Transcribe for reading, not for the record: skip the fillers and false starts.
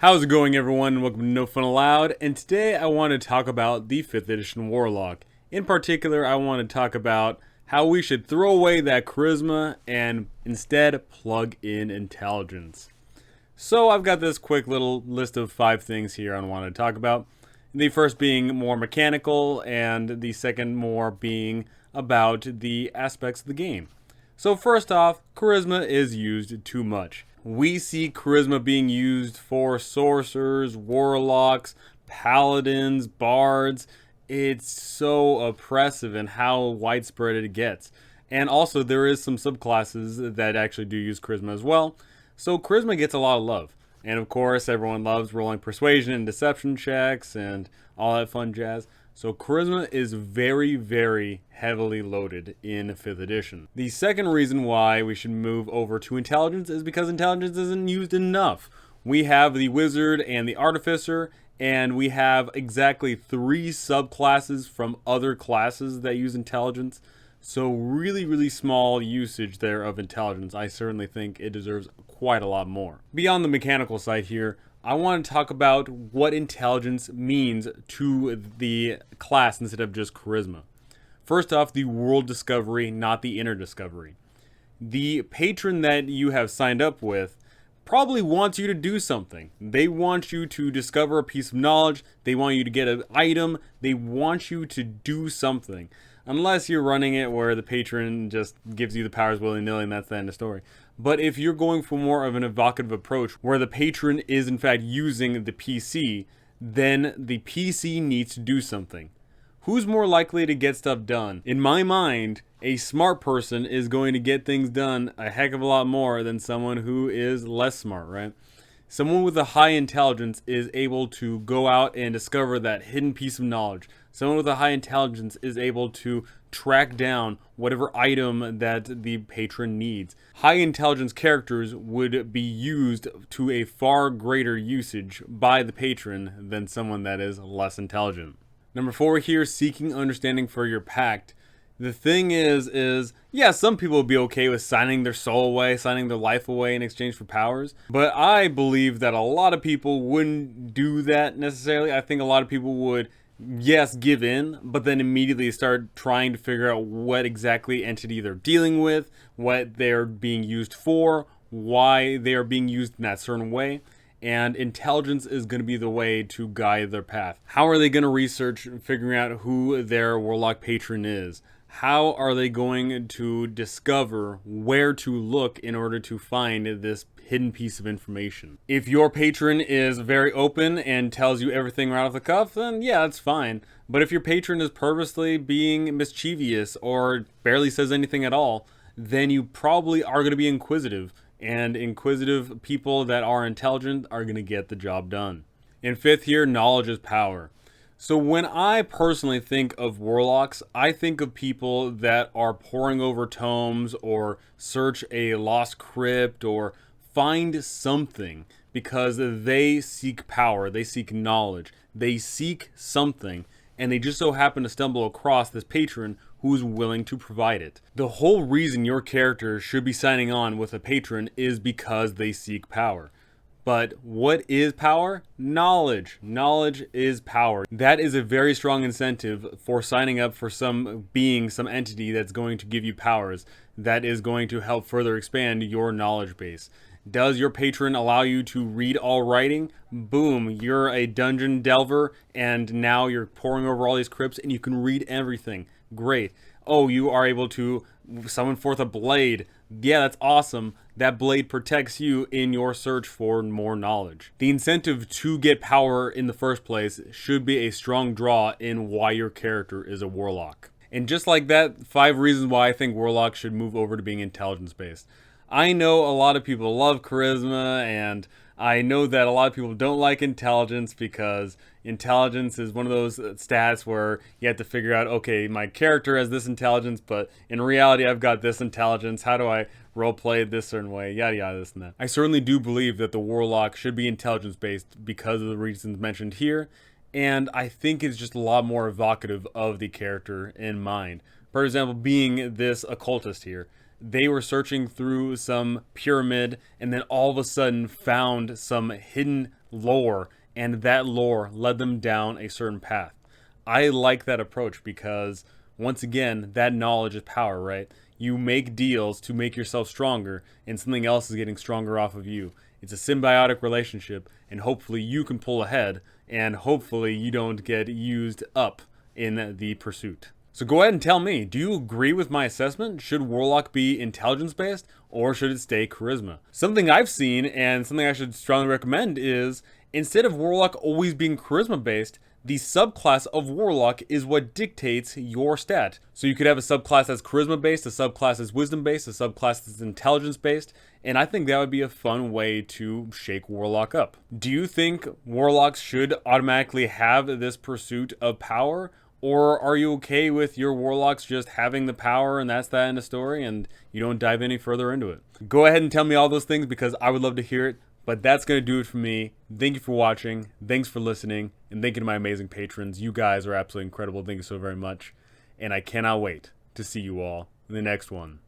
How's it going, everyone? Welcome to No Fun Allowed, and today I want to talk about the 5th edition Warlock. In particular, I want to talk about how we should throw away that charisma and instead plug in intelligence. So I've got this quick little list of 5 things here I want to talk about. The first being more mechanical, and the second more being about the aspects of the game. So first off, charisma is used too much. We see charisma being used for sorcerers, warlocks, paladins, bards. It's so oppressive in how widespread it gets. And also there is some subclasses that actually do use charisma as well. So charisma gets a lot of love. And of course, everyone loves rolling persuasion and deception checks and all that fun jazz. So charisma is very, very heavily loaded in 5th edition. The second reason why we should move over to intelligence is because intelligence isn't used enough. We have the wizard and the artificer, and we have exactly 3 subclasses from other classes that use intelligence. So really, really small usage there of intelligence. I certainly think it deserves quite a lot more. Beyond the mechanical side here, I want to talk about what intelligence means to the class instead of just charisma. First off, the world discovery, not the inner discovery. The patron that you have signed up with probably wants you to do something. They want you to discover a piece of knowledge. They want you to get an item. They want you to do something. Unless you're running it where the patron just gives you the powers willy-nilly and that's the end of the story. But if you're going for more of an evocative approach where the patron is in fact using the PC, then the PC needs to do something. Who's more likely to get stuff done? In my mind, a smart person is going to get things done a heck of a lot more than someone who is less smart, right? Someone with a high intelligence is able to go out and discover that hidden piece of knowledge. Someone with a high intelligence is able to track down whatever item that the patron needs. High intelligence characters would be used to a far greater usage by the patron than someone that is less intelligent. Number 4 here, seeking understanding for your pact. The thing is, yeah, some people will be okay with signing their soul away, signing their life away in exchange for powers. But I believe that a lot of people wouldn't do that necessarily. I think a lot of people would, yes, give in, but then immediately start trying to figure out what exactly entity they're dealing with, what they're being used for, why they are being used in that certain way. And intelligence is going to be the way to guide their path. How are they going to research figuring out who their warlock patron is? How are they going to discover where to look in order to find this hidden piece of information? If your patron is very open and tells you everything right off the cuff, then yeah, that's fine. But if your patron is purposely being mischievous or barely says anything at all, then you probably are going to be inquisitive. And inquisitive people that are intelligent are going to get the job done. In 5th here, knowledge is power. So when I personally think of warlocks, I think of people that are poring over tomes or search a lost crypt or find something because they seek power, they seek knowledge, they seek something, and they just so happen to stumble across this patron who's willing to provide it. The whole reason your character should be signing on with a patron is because they seek power. But what is power? Knowledge. Knowledge is power. That is a very strong incentive for signing up for some being, some entity that's going to give you powers, that is going to help further expand your knowledge base. Does your patron allow you to read all writing? Boom, you're a dungeon delver, and now you're poring over all these crypts and you can read everything. Great. Oh, you are able to summon forth a blade. Yeah, that's awesome. That blade protects you in your search for more knowledge. The incentive to get power in the first place should be a strong draw in why your character is a warlock. And just like that, 5 reasons why I think warlocks should move over to being intelligence-based. I know a lot of people love charisma, and I know that a lot of people don't like intelligence because intelligence is one of those stats where you have to figure out, okay, my character has this intelligence, but in reality I've got this intelligence. How do I roleplay it this certain way? Yada yada, this and that. I certainly do believe that the warlock should be intelligence based because of the reasons mentioned here, and I think it's just a lot more evocative of the character in mind. For example, being this occultist here. They were searching through some pyramid and then all of a sudden found some hidden lore, and that lore led them down a certain path. I like that approach because, once again, that knowledge is power, right? You make deals to make yourself stronger, and something else is getting stronger off of you. It's a symbiotic relationship, and hopefully you can pull ahead, and hopefully you don't get used up in the pursuit. So go ahead and tell me, do you agree with my assessment? Should Warlock be intelligence-based, or should it stay charisma? Something I've seen, and something I should strongly recommend, is instead of Warlock always being charisma-based, the subclass of Warlock is what dictates your stat. So you could have a subclass that's charisma-based, a subclass that's wisdom-based, a subclass that's intelligence-based, and I think that would be a fun way to shake Warlock up. Do you think Warlocks should automatically have this pursuit of power? Or are you okay with your Warlocks just having the power and that's that in the story and you don't dive any further into it? Go ahead and tell me all those things because I would love to hear it. But that's going to do it for me. Thank you for watching. Thanks for listening. And thank you to my amazing patrons. You guys are absolutely incredible. Thank you so very much. And I cannot wait to see you all in the next one.